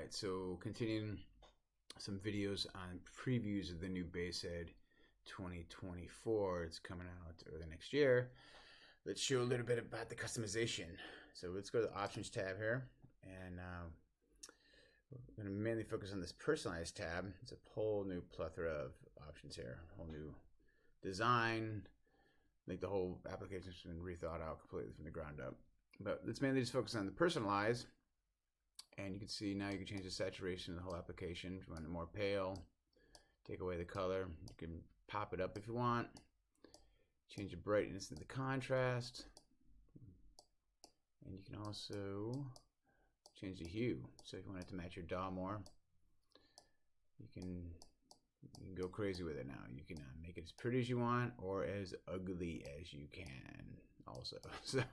Alright, so continuing some videos on previews of the new BaseHead 2024. It's coming out early next year. Let's show a little bit about the customization. So let's go to the Options tab here, and we're going to mainly focus on this Personalized tab. It's a whole new plethora of options here, a whole new design. I think the whole application's been rethought out completely from the ground up. But let's mainly just focus on the Personalize. And you can see now you can change the saturation of the whole application. If you want it more pale, take away the color. You can pop it up if you want. Change the brightness and the contrast. And you can also change the hue. So if you want it to match your DAW more, you can go crazy with it now. You can make it as pretty as you want or as ugly as you can also. So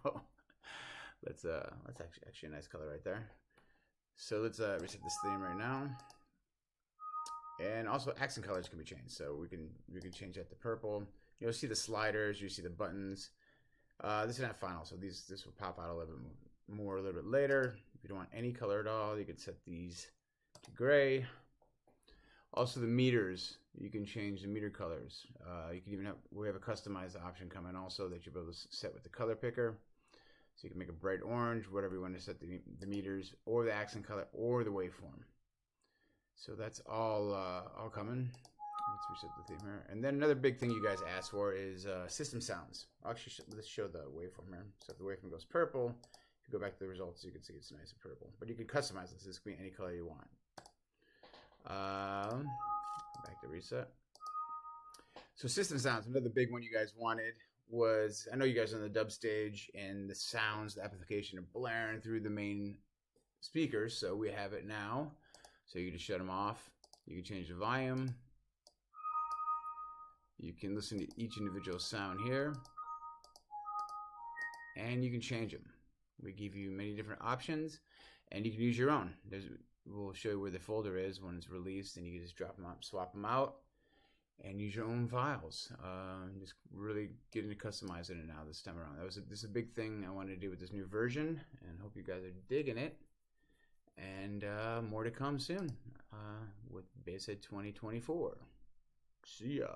let's actually a nice color right there. So let's reset this theme right now. And also accent colors can be changed. So we can change that to purple. You'll see the sliders, you see the buttons. This is not final, so this will pop out a little bit more a little bit later. If you don't want any color at all, you can set these to gray. Also the meters, you can change the meter colors. You can even we have a customized option coming also that you'll be able to set with the color picker. So you can make a bright orange, whatever you want to set the meters, or the accent color, or the waveform. So that's all coming. Let's reset the theme here. And then another big thing you guys asked for is system sounds. Actually, let's show the waveform here. So if the waveform goes purple, if you go back to the results, you can see it's nice and purple. But you can customize this. This can be any color you want. Back to reset. So system sounds, another big one you guys wanted was, I know you guys are on the dub stage and the sounds, the application are blaring through the main speakers, so we have it now. So you can just shut them off. You can change the volume. You can listen to each individual sound here. And you can change them. We give you many different options, and you can use your own. We'll show you where the folder is when it's released, and you can just drop them out, swap them out, and use your own files. Just really getting to customizing it now this time around. This is a big thing I wanted to do with this new version, and hope you guys are digging it. And more to come soon with BaseHead 2024. See ya.